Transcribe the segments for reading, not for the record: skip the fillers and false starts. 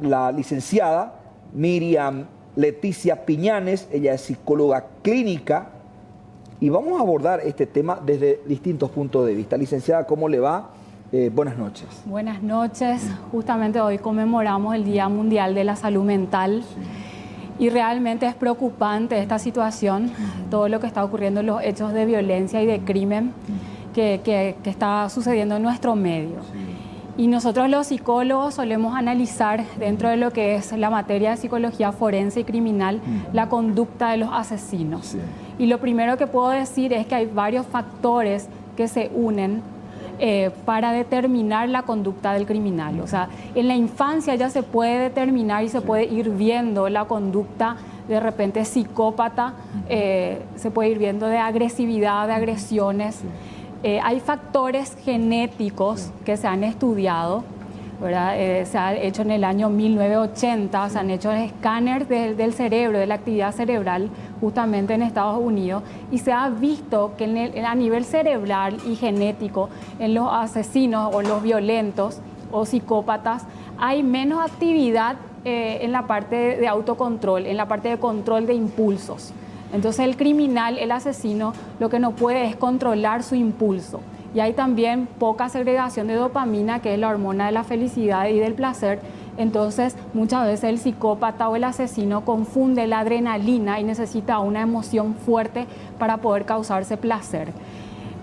la licenciada Miriam Leticia Piñanes. Ella es psicóloga clínica y vamos a abordar este tema desde distintos puntos de vista. Licenciada, ¿cómo le va? Buenas noches. Buenas noches. Justamente hoy conmemoramos el Día Mundial de la Salud Mental. Y realmente es preocupante esta situación, todo lo que está ocurriendo, los hechos de violencia y de crimen que está sucediendo en nuestro medio. Y nosotros los psicólogos solemos analizar dentro de lo que es la materia de psicología forense y criminal la conducta de los asesinos. Y lo primero que puedo decir es que hay varios factores que se unen para determinar la conducta del criminal. O sea, en la infancia ya se puede determinar y se puede ir viendo la conducta de repente psicópata, se puede ir viendo de agresividad, de agresiones. Hay factores genéticos que se han estudiado, ¿verdad? Se ha hecho en el año 1980, se han hecho escáneres del cerebro, de la actividad cerebral, justamente en Estados Unidos, y se ha visto que a nivel cerebral y genético, en los asesinos o los violentos o psicópatas, hay menos actividad en la parte de autocontrol, en la parte de control de impulsos. Entonces el criminal, el asesino, lo que no puede es controlar su impulso. Y hay también poca segregación de dopamina, que es la hormona de la felicidad y del placer. Entonces, muchas veces el psicópata o el asesino confunde la adrenalina y necesita una emoción fuerte para poder causarse placer.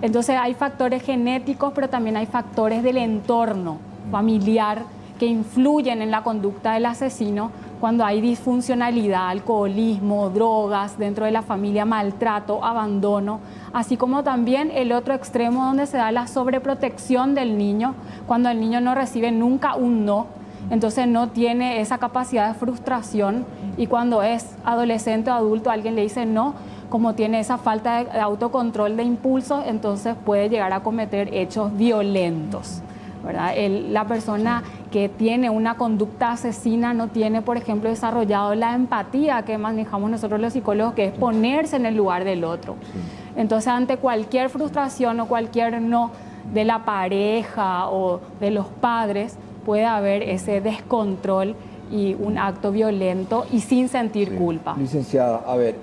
Entonces, hay factores genéticos, pero también hay factores del entorno familiar que influyen en la conducta del asesino cuando hay disfuncionalidad, alcoholismo, drogas dentro de la familia, maltrato, abandono, así como también el otro extremo donde se da la sobreprotección del niño, cuando el niño no recibe nunca un no, entonces no tiene esa capacidad de frustración, y cuando es adolescente o adulto alguien le dice no, como tiene esa falta de autocontrol de impulsos, entonces puede llegar a cometer hechos violentos, ¿verdad? La persona que tiene una conducta asesina no tiene, por ejemplo, desarrollado la empatía que manejamos nosotros los psicólogos, que es ponerse en el lugar del otro. Entonces, ante cualquier frustración o cualquier no de la pareja o de los padres, puede haber ese descontrol y un acto violento y sin sentir culpa. Licenciada, a ver,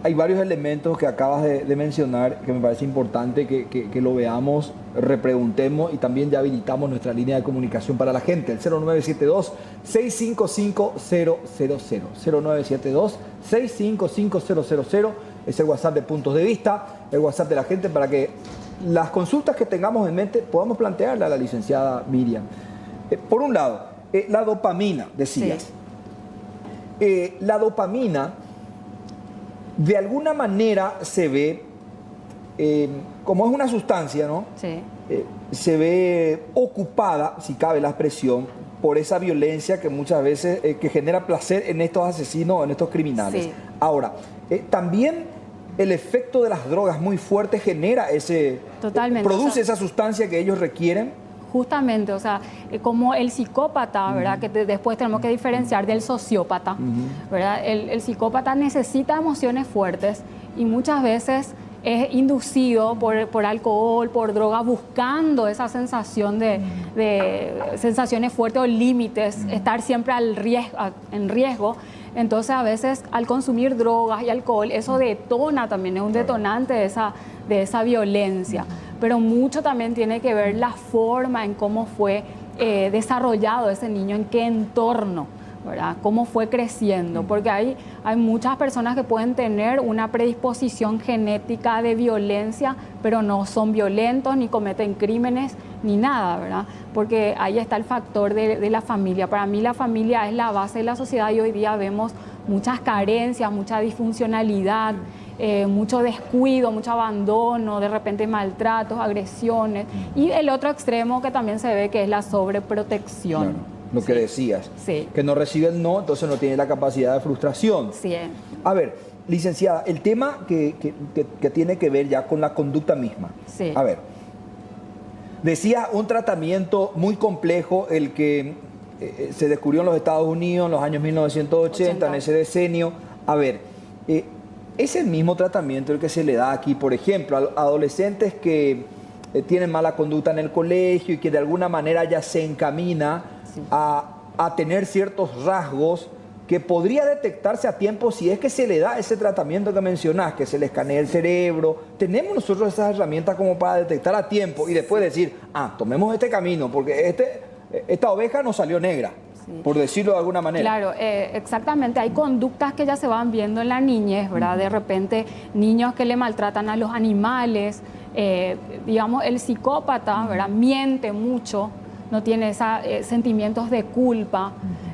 hay varios elementos que acabas de mencionar que me parece importante que lo veamos, repreguntemos y también ya habilitamos nuestra línea de comunicación para la gente, el 0972-655-000. 0972-655-000 es el WhatsApp de Puntos de Vista, el WhatsApp de la gente, para que las consultas que tengamos en mente podamos plantearle a la licenciada Miriam. Por un lado, la dopamina, decías. Sí. La dopamina, de alguna manera se ve, como es una sustancia, ¿no? Sí. Se ve ocupada, si cabe la expresión, por esa violencia que muchas veces que genera placer en estos asesinos, en estos criminales. Sí. Ahora, también el efecto de las drogas muy fuerte genera produce esa sustancia que ellos requieren. Justamente, o sea, como el psicópata, ¿verdad? Que después tenemos que diferenciar del sociópata, ¿verdad? El psicópata necesita emociones fuertes y muchas veces es inducido por alcohol, por droga, buscando esa sensación de sensaciones fuertes o límites, estar siempre en riesgo. Entonces, a veces, al consumir drogas y alcohol, eso detona también, es un detonante de esa violencia. Pero mucho también tiene que ver la forma en cómo fue desarrollado ese niño, en qué entorno, ¿verdad? Cómo fue creciendo, porque hay muchas personas que pueden tener una predisposición genética de violencia, pero no son violentos, ni cometen crímenes, ni nada, ¿verdad? Porque ahí está el factor de la familia. Para mí la familia es la base de la sociedad y hoy día vemos muchas carencias, mucha disfuncionalidad, mucho descuido, mucho abandono, de repente maltratos, agresiones, y el otro extremo que también se ve, que es la sobreprotección. Claro. Lo que decías, sí, que no recibe el no, entonces no tiene la capacidad de frustración. Sí. A ver, licenciada, el tema que tiene que ver ya con la conducta misma. Sí. A ver, decía un tratamiento muy complejo, el que se descubrió en los Estados Unidos en los años 1980, en ese decenio. A ver, es el mismo tratamiento el que se le da aquí, por ejemplo, a adolescentes que tienen mala conducta en el colegio y que de alguna manera ya se encamina a a tener ciertos rasgos que podría detectarse a tiempo si es que se le da ese tratamiento que mencionás, que se le escanea el cerebro. Tenemos nosotros esas herramientas como para detectar a tiempo y después decir, tomemos este camino, porque esta oveja nos salió negra, por decirlo de alguna manera. Claro, exactamente. Hay conductas que ya se van viendo en la niñez, ¿verdad? De repente, niños que le maltratan a los animales, digamos, el psicópata, ¿verdad? Miente mucho, no tiene sentimientos de culpa.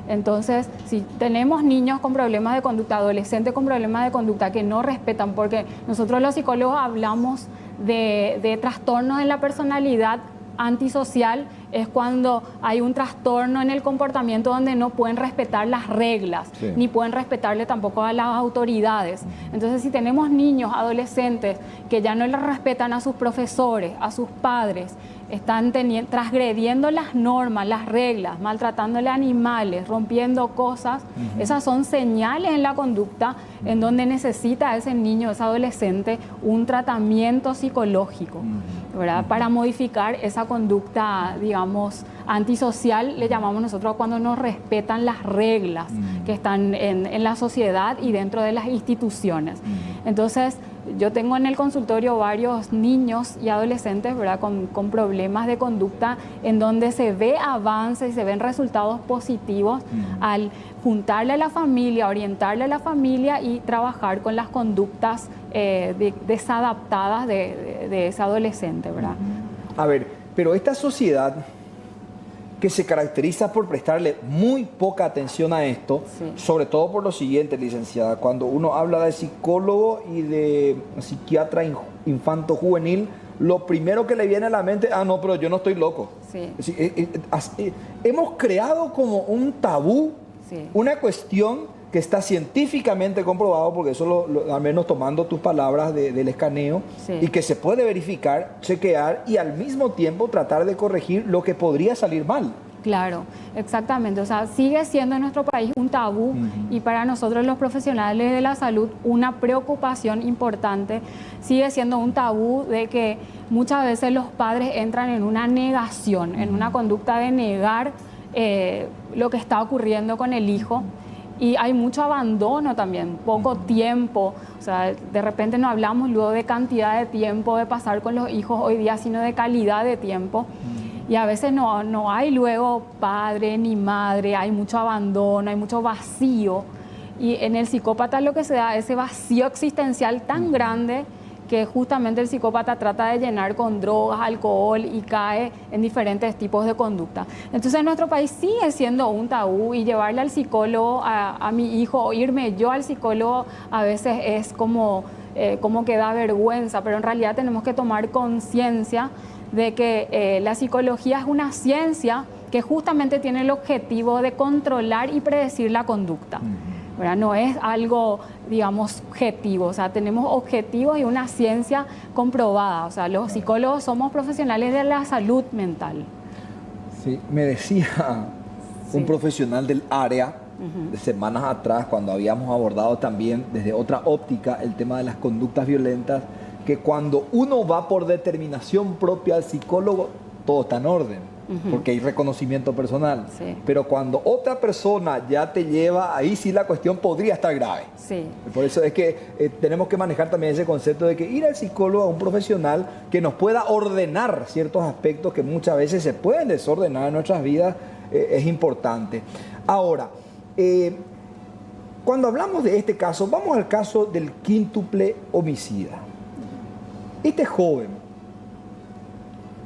Entonces, si tenemos niños con problemas de conducta, adolescentes con problemas de conducta que no respetan, porque nosotros los psicólogos hablamos de trastornos en la personalidad antisocial, es cuando hay un trastorno en el comportamiento donde no pueden respetar las reglas, ni pueden respetarle tampoco a las autoridades. Entonces, si tenemos niños, adolescentes que ya no le respetan a sus profesores, a sus padres, están transgrediendo las normas, las reglas, maltratándole a animales, rompiendo cosas, esas son señales en la conducta en donde necesita ese niño, ese adolescente, un tratamiento psicológico, ¿verdad? Para modificar esa conducta, digamos, antisocial, le llamamos nosotros cuando no respetan las reglas que están en la sociedad y dentro de las instituciones. Entonces, yo tengo en el consultorio varios niños y adolescentes, ¿verdad?, con problemas de conducta en donde se ve avances y se ven resultados positivos al juntarle a la familia, orientarle a la familia y trabajar con las conductas desadaptadas de ese adolescente, ¿verdad? A ver, pero esta sociedad que se caracteriza por prestarle muy poca atención a esto, sobre todo por lo siguiente, licenciada, cuando uno habla de psicólogo y de psiquiatra infanto-juvenil, lo primero que le viene a la mente, no, pero yo no estoy loco. Hemos creado como un tabú, una cuestión que está científicamente comprobado, porque eso al menos tomando tus palabras del escaneo, y que se puede verificar, chequear y al mismo tiempo tratar de corregir lo que podría salir mal. Claro, exactamente. O sea, sigue siendo en nuestro país un tabú y para nosotros los profesionales de la salud una preocupación importante. Sigue siendo un tabú de que muchas veces los padres entran en una negación, en una conducta de negar lo que está ocurriendo con el hijo. Y hay mucho abandono también, poco tiempo. O sea, de repente no hablamos luego de cantidad de tiempo de pasar con los hijos hoy día, sino de calidad de tiempo. Y a veces no hay luego padre ni madre, hay mucho abandono, hay mucho vacío. Y en el psicópata lo que se da es ese vacío existencial tan grande que justamente el psicópata trata de llenar con drogas, alcohol y cae en diferentes tipos de conducta. Entonces en nuestro país sigue siendo un tabú y llevarle al psicólogo a mi hijo o irme yo al psicólogo a veces es como que da vergüenza, pero en realidad tenemos que tomar conciencia de que la psicología es una ciencia que justamente tiene el objetivo de controlar y predecir la conducta. ¿Verdad? No es algo, digamos, subjetivo, o sea, tenemos objetivos y una ciencia comprobada, o sea, los psicólogos somos profesionales de la salud mental. Sí, me decía un profesional del área de semanas atrás, cuando habíamos abordado también desde otra óptica el tema de las conductas violentas, que cuando uno va por determinación propia al psicólogo, todo está en orden. Porque hay reconocimiento personal. Pero cuando otra persona ya te lleva, ahí sí la cuestión podría estar grave. Por eso es que tenemos que manejar también ese concepto de que ir al psicólogo, a un profesional que nos pueda ordenar ciertos aspectos que muchas veces se pueden desordenar en nuestras vidas, es importante. Ahora, cuando hablamos de este caso, vamos al caso del quíntuple homicida. Este joven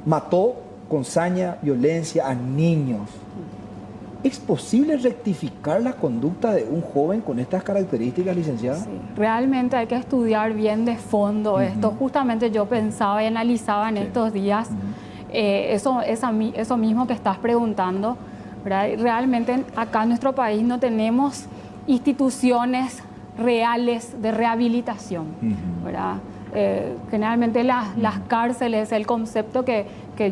mató con saña, violencia a niños. ¿Es posible rectificar la conducta de un joven con estas características, licenciada? Sí, realmente hay que estudiar bien de fondo esto. Justamente yo pensaba y analizaba en estos días eso mismo que estás preguntando, ¿verdad? Realmente acá en nuestro país no tenemos instituciones reales de rehabilitación, ¿verdad? Generalmente las cárceles, el concepto que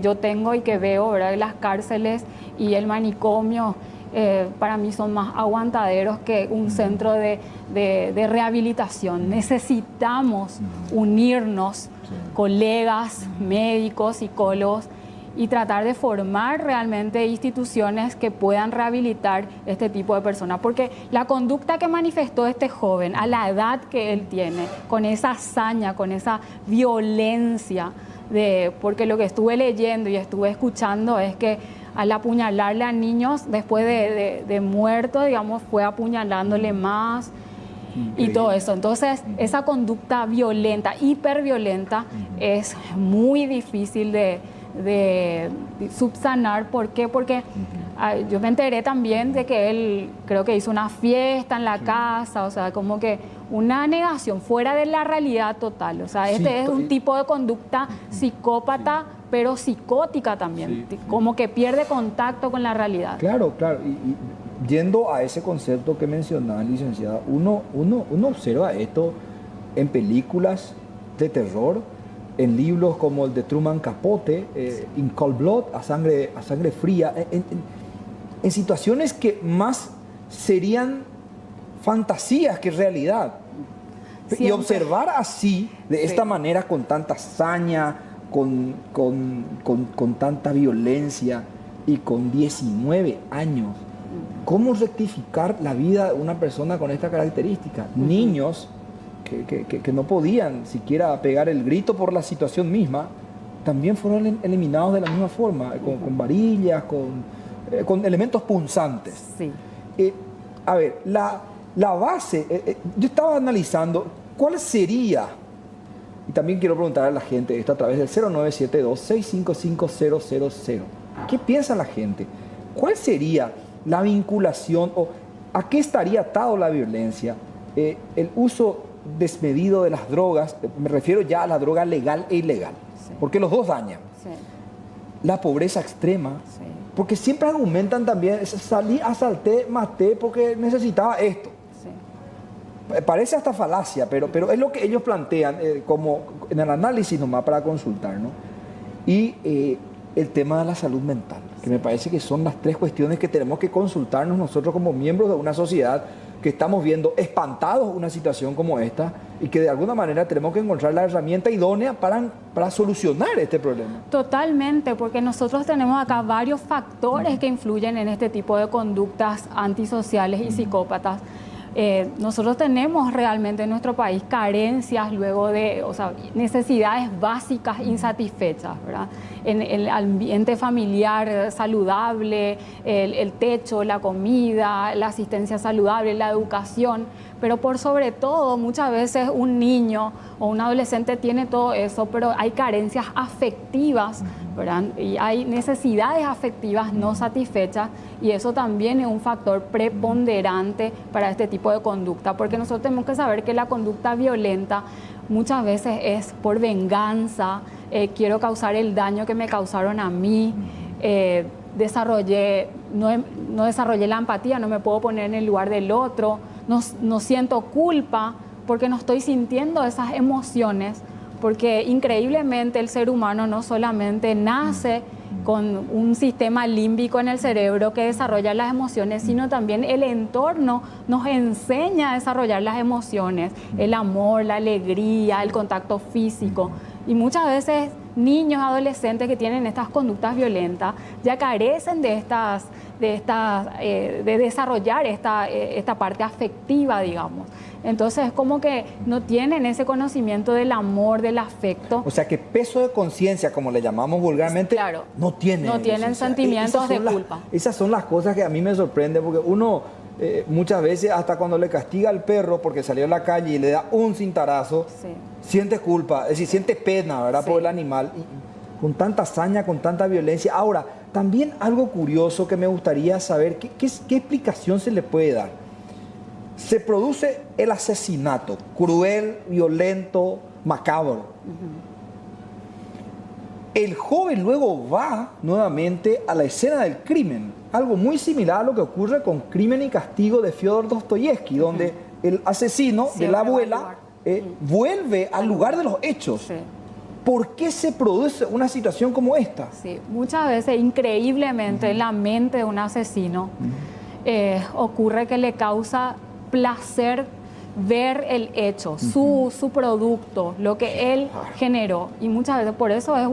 yo tengo y que veo, ¿verdad? Las cárceles y el manicomio para mí son más aguantaderos que un centro de rehabilitación. Necesitamos unirnos, colegas, médicos, psicólogos, y tratar de formar realmente instituciones que puedan rehabilitar este tipo de personas. Porque la conducta que manifestó este joven a la edad que él tiene, con esa hazaña, con esa violencia, porque lo que estuve leyendo y estuve escuchando es que al apuñalarle a niños, después de muerto, digamos, fue apuñalándole más. Increíble. Y todo eso. Entonces, esa conducta violenta, hiperviolenta, es muy difícil de subsanar. ¿Por qué? Porque yo me enteré también de que él creo que hizo una fiesta en la casa, o sea, como que una negación fuera de la realidad total. O sea, este es un tipo de conducta psicópata, pero psicótica también, como que pierde contacto con la realidad. Claro, claro. Y yendo a ese concepto que mencionaba, licenciada, uno observa esto en películas de terror, en libros como el de Truman Capote, In Cold Blood, a sangre fría, en situaciones que más serían fantasías que realidad. Siempre. Y observar así, de esta manera, con tanta hazaña, con tanta violencia y con 19 años, ¿cómo rectificar la vida de una persona con esta característica? Niños que no podían siquiera pegar el grito por la situación misma, también fueron eliminados de la misma forma, con varillas, con elementos punzantes. Sí. A ver, la base, yo estaba analizando cuál sería, y también quiero preguntar a la gente esto a través del 0972-655-000. ¿Qué piensa la gente? ¿Cuál sería la vinculación o a qué estaría atado la violencia? El uso desmedido de las drogas, me refiero ya a la droga legal e ilegal, porque los dos dañan. Sí. La pobreza extrema, porque siempre argumentan también, salí, asalté, maté porque necesitaba esto. Parece hasta falacia, pero es lo que ellos plantean como en el análisis nomás para consultar, ¿no? Y el tema de la salud mental, que me parece que son las tres cuestiones que tenemos que consultarnos nosotros como miembros de una sociedad que estamos viendo espantados una situación como esta y que de alguna manera tenemos que encontrar la herramienta idónea para solucionar este problema. Totalmente, porque nosotros tenemos acá varios factores que influyen en este tipo de conductas antisociales y psicópatas. Nosotros tenemos realmente en nuestro país carencias luego de, o sea, necesidades básicas insatisfechas, ¿verdad? En el ambiente familiar saludable, el techo, la comida, la asistencia saludable, la educación, pero por sobre todo muchas veces un niño o un adolescente tiene todo eso, pero hay carencias afectivas, ¿verdad? Y hay necesidades afectivas no satisfechas y eso también es un factor preponderante para este tipo de conducta, porque nosotros tenemos que saber que la conducta violenta muchas veces es por venganza, quiero causar el daño que me causaron a mí, no desarrollé la empatía, no me puedo poner en el lugar del otro, no siento culpa porque no estoy sintiendo esas emociones, porque increíblemente el ser humano no solamente nace con un sistema límbico en el cerebro que desarrolla las emociones, sino también el entorno nos enseña a desarrollar las emociones, el amor, la alegría, el contacto físico. Y muchas veces niños, adolescentes que tienen estas conductas violentas ya carecen de desarrollar esta parte afectiva, digamos. Entonces es como que no tienen ese conocimiento del amor, del afecto. O sea que peso de conciencia, como le llamamos vulgarmente, claro, no tienen. No tienen sentimientos de culpa. Esas son las cosas que a mí me sorprenden, porque uno muchas veces hasta cuando le castiga al perro porque salió a la calle y le da un cintarazo, siente culpa, es decir, siente pena, ¿verdad? Por el animal. Y con tanta hazaña, con tanta violencia. Ahora, también algo curioso que me gustaría saber, ¿qué explicación se le puede dar? Se produce el asesinato, cruel, violento, macabro. El joven luego va nuevamente a la escena del crimen, algo muy similar a lo que ocurre con Crimen y Castigo de Fyodor Dostoyevsky, donde el asesino de la abuela vuelve al lugar de los hechos. ¿Por qué se produce una situación como esta? Sí, muchas veces, increíblemente, en la mente de un asesino ocurre que le causa placer ver el hecho, su producto, lo que él generó. Y muchas veces por eso es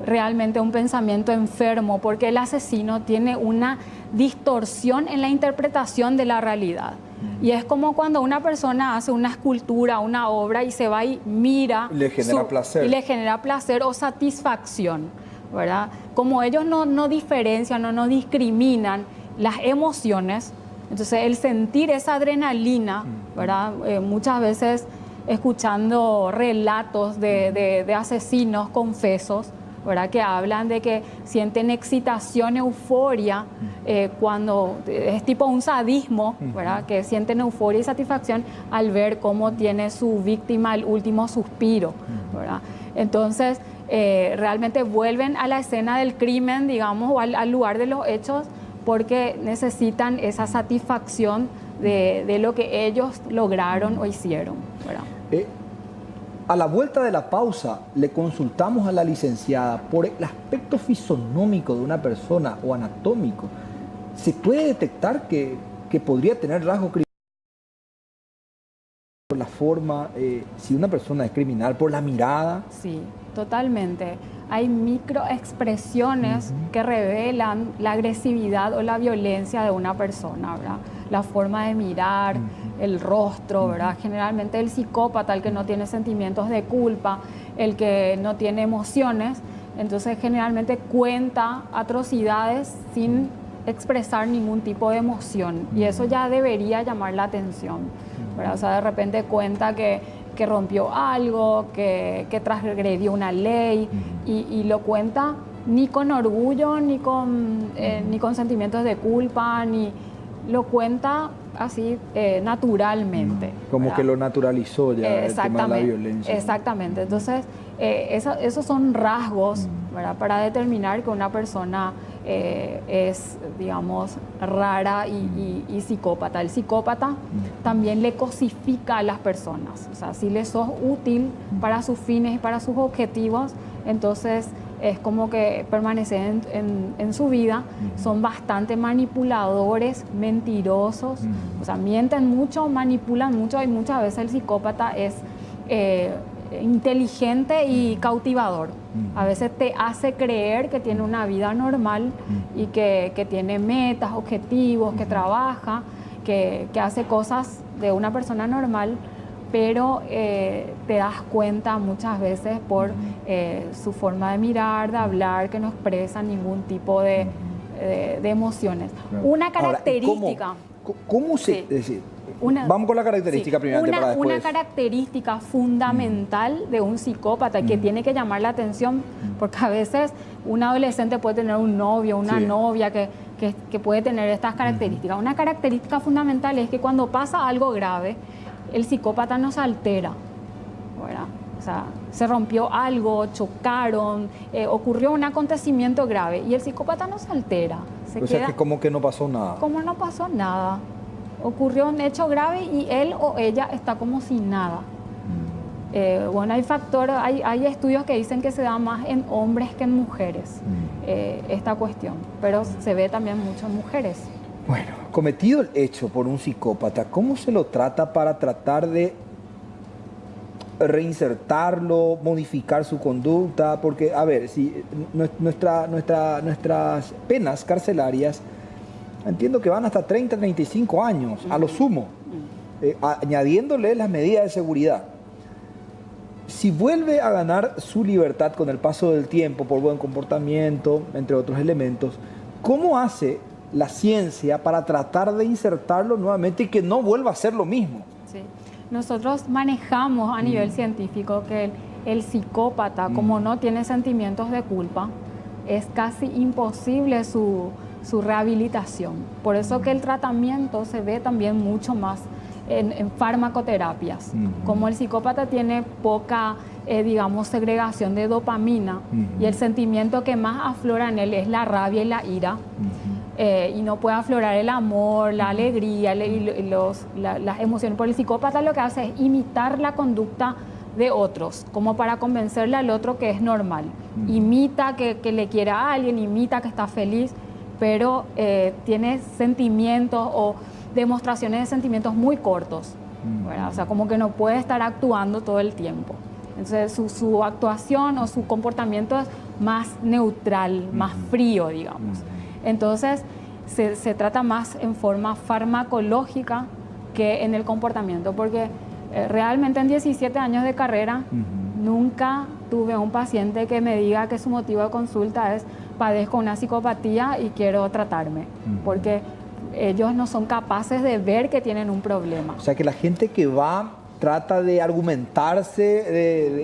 realmente un pensamiento enfermo, porque el asesino tiene una distorsión en la interpretación de la realidad. Y es como cuando una persona hace una escultura, una obra, y se va y mira... Le genera placer. Y le genera placer o satisfacción, ¿verdad? Como ellos no diferencian o no discriminan las emociones, entonces el sentir esa adrenalina, ¿verdad? Muchas veces escuchando relatos de asesinos confesos, ¿verdad? Que hablan de que sienten excitación, euforia, cuando es tipo un sadismo, ¿verdad? Que sienten euforia y satisfacción al ver cómo tiene su víctima el último suspiro, ¿verdad? Entonces, realmente vuelven a la escena del crimen, digamos, o al lugar de los hechos, porque necesitan esa satisfacción de lo que ellos lograron o hicieron, ¿verdad? A la vuelta de la pausa, le consultamos a la licenciada por el aspecto fisonómico de una persona o anatómico. ¿Se puede detectar que podría tener rasgos criminales por la forma, si una persona es criminal, por la mirada? Sí, totalmente. Hay microexpresiones que revelan la agresividad o la violencia de una persona, ¿verdad? La forma de mirar, el rostro, ¿verdad? Generalmente el psicópata, el que no tiene sentimientos de culpa, el que no tiene emociones, entonces generalmente cuenta atrocidades sin expresar ningún tipo de emoción, y eso ya debería llamar la atención, ¿verdad? O sea, de repente cuenta que rompió algo, que transgredió una ley, y lo cuenta ni con orgullo, ni con sentimientos de culpa, ni lo cuenta así naturalmente. Como ¿verdad? que lo naturalizó ya el tema de la violencia. Exactamente. Entonces, esos son rasgos, ¿verdad? Para determinar que una persona es, digamos, rara y psicópata. El psicópata también le cosifica a las personas. O sea, si le sos útil para sus fines y para sus objetivos, entonces es como que permanecen en su vida. Son bastante manipuladores, mentirosos, o sea, mienten mucho, manipulan mucho, y muchas veces el psicópata es inteligente y cautivador. A veces te hace creer que tiene una vida normal y que tiene metas, objetivos, que trabaja, que hace cosas de una persona normal, pero te das cuenta muchas veces por su forma de mirar, de hablar, que no expresa ningún tipo de emociones. Una característica... Ahora, ¿cómo se...? Sí. Es decir, vamos con la característica primero para después. Una característica fundamental de un psicópata que tiene que llamar la atención, porque a veces un adolescente puede tener un novio, una novia que puede tener estas características. Una característica fundamental es que cuando pasa algo grave, el psicópata no se altera, ¿verdad? O sea, se rompió algo, chocaron, ocurrió un acontecimiento grave y el psicópata no se altera. O sea, que como que no pasó nada. Como no pasó nada. Ocurrió un hecho grave y él o ella está como si nada. Bueno, hay estudios que dicen que se da más en hombres que en mujeres esta cuestión, pero se ve también mucho en mujeres. Bueno, cometido el hecho por un psicópata, ¿cómo se lo trata para tratar de reinsertarlo, modificar su conducta? Porque, a ver, si nuestras penas carcelarias, entiendo que van hasta 30, 35 años, a lo sumo, añadiéndole las medidas de seguridad. Si vuelve a ganar su libertad con el paso del tiempo, por buen comportamiento, entre otros elementos, ¿cómo hace la ciencia para tratar de insertarlo nuevamente y que no vuelva a ser lo mismo? Sí. Nosotros manejamos a nivel científico que el psicópata, como no tiene sentimientos de culpa, es casi imposible su rehabilitación. Por eso que el tratamiento se ve también mucho más en farmacoterapias. Como el psicópata tiene poca, digamos, segregación de dopamina y el sentimiento que más aflora en él es la rabia y la ira, y no puede aflorar el amor, la alegría y las emociones. Por el psicópata lo que hace es imitar la conducta de otros, como para convencerle al otro que es normal. Imita que le quiere a alguien, imita que está feliz, pero tiene sentimientos o demostraciones de sentimientos muy cortos, ¿verdad? O sea, como que no puede estar actuando todo el tiempo. Entonces su actuación o su comportamiento es más neutral, más frío, digamos. Entonces se trata más en forma farmacológica que en el comportamiento, porque realmente en 17 años de carrera nunca tuve un paciente que me diga que su motivo de consulta es: padezco una psicopatía y quiero tratarme, porque ellos no son capaces de ver que tienen un problema. O sea, que la gente que va trata de argumentarse,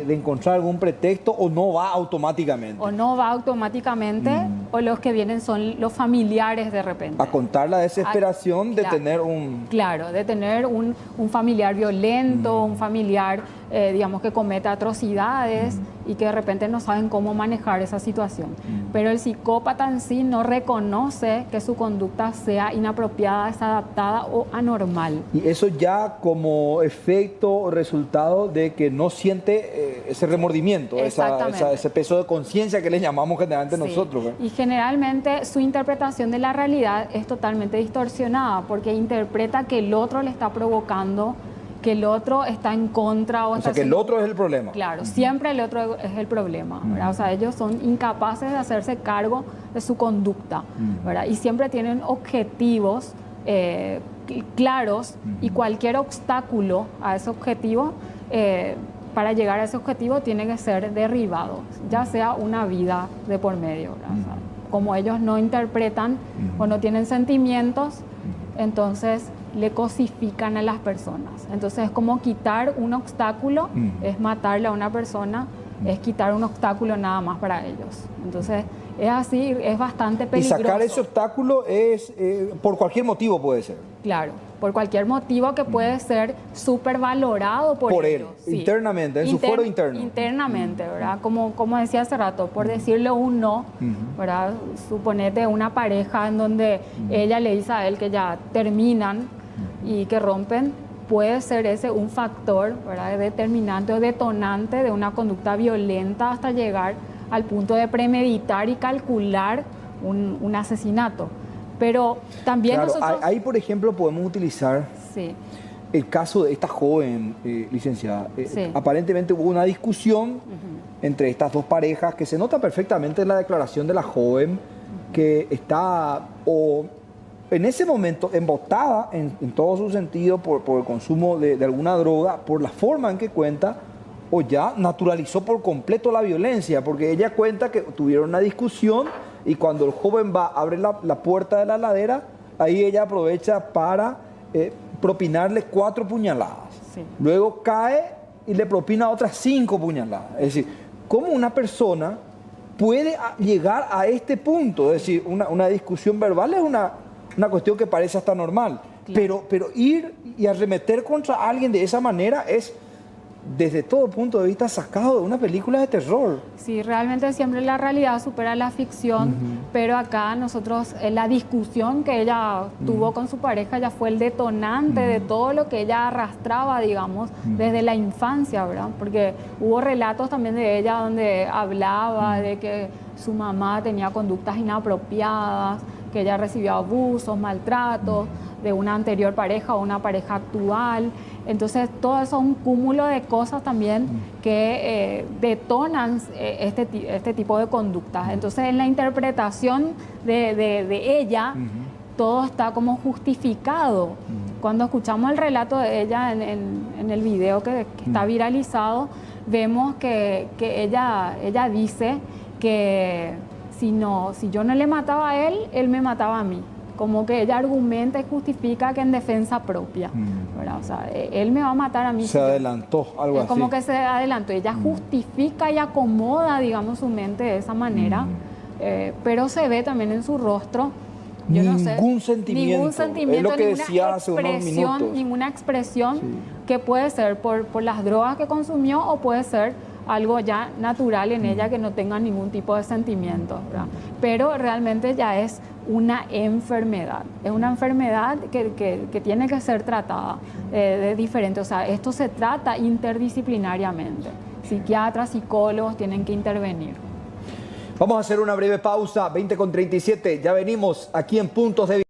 de encontrar algún pretexto, o no va automáticamente. O no va automáticamente, o los que vienen son los familiares de repente. A contar la desesperación de claro, tener un... Claro, de tener un familiar violento, un familiar, digamos, que cometa atrocidades y que de repente no saben cómo manejar esa situación. Pero el psicópata en sí no reconoce que su conducta sea inapropiada, desadaptada o anormal. Y eso ya como efecto o resultado de que no siente ese remordimiento, ese peso de conciencia que le llamamos generalmente nosotros, ¿verdad? Y generalmente su interpretación de la realidad es totalmente distorsionada, porque interpreta que el otro le está provocando, que el otro está en contra. O sea, que el otro es el problema. Claro, siempre el otro es el problema, ¿verdad? O sea, ellos son incapaces de hacerse cargo de su conducta, ¿verdad? Y siempre tienen objetivos claros, y cualquier obstáculo a ese objetivo, para llegar a ese objetivo, tiene que ser derribado, ya sea una vida de por medio, ¿verdad? O sea, como ellos no interpretan o no tienen sentimientos, entonces le cosifican a las personas. Entonces es como quitar un obstáculo, es matarle a una persona, es quitar un obstáculo nada más para ellos. Entonces es así, es bastante peligroso. Y sacar ese obstáculo es por cualquier motivo, puede ser. Claro, por cualquier motivo que puede ser supervalorado por ellos. Él, sí. Internamente, en su foro interno. Internamente, ¿verdad? Como decía hace rato, por decirle un no, ¿verdad? Suponete una pareja en donde ella le dice a él que ya terminan y que rompen, puede ser ese un factor, ¿verdad?, determinante o detonante de una conducta violenta hasta llegar al punto de premeditar y calcular un asesinato. Pero también claro, nosotros... ahí, por ejemplo, podemos utilizar el caso de esta joven licenciada. Aparentemente hubo una discusión entre estas dos parejas que se nota perfectamente en la declaración de la joven, que está en ese momento embotada en todo su sentido por el consumo de alguna droga, por la forma en que cuenta, o ya naturalizó por completo la violencia, porque ella cuenta que tuvieron una discusión y cuando el joven va, abre la puerta de la heladera, ahí ella aprovecha para propinarle 4 puñaladas. Luego cae y le propina otras 5 puñaladas. Es decir, ¿cómo una persona puede llegar a este punto? Es decir, una discusión verbal es una cuestión que parece hasta normal, pero ir y arremeter contra alguien de esa manera es, desde todo punto de vista, sacado de una película de terror. Sí, realmente siempre la realidad supera la ficción, pero acá nosotros, la discusión que ella tuvo con su pareja ya fue el detonante de todo lo que ella arrastraba, digamos, desde la infancia, ¿verdad? Porque hubo relatos también de ella donde hablaba de que su mamá tenía conductas inapropiadas, que ella recibió abusos, maltratos de una anterior pareja o una pareja actual. Entonces, todo eso es un cúmulo de cosas también que detonan este tipo de conductas. Entonces, en la interpretación de ella, todo está como justificado. Cuando escuchamos el relato de ella en el video que está viralizado, vemos que ella dice que si yo no le mataba a él, él me mataba a mí. Como que ella argumenta y justifica que en defensa propia, ¿verdad? O sea, él me va a matar a mí. Se adelantó, algo así. Como que se adelantó. Ella justifica y acomoda, digamos, su mente de esa manera, pero se ve también en su rostro, yo no sé, ningún sentimiento. Es lo que decía hace unos minutos. Ninguna expresión que puede ser por las drogas que consumió o puede ser algo ya natural en ella que no tenga ningún tipo de sentimiento, ¿verdad? Pero realmente ya es una enfermedad. Es una enfermedad que tiene que ser tratada de diferente. O sea, esto se trata interdisciplinariamente. Psiquiatras, psicólogos tienen que intervenir. Vamos a hacer una breve pausa, 20:37. Ya venimos aquí en Puntos de Vista.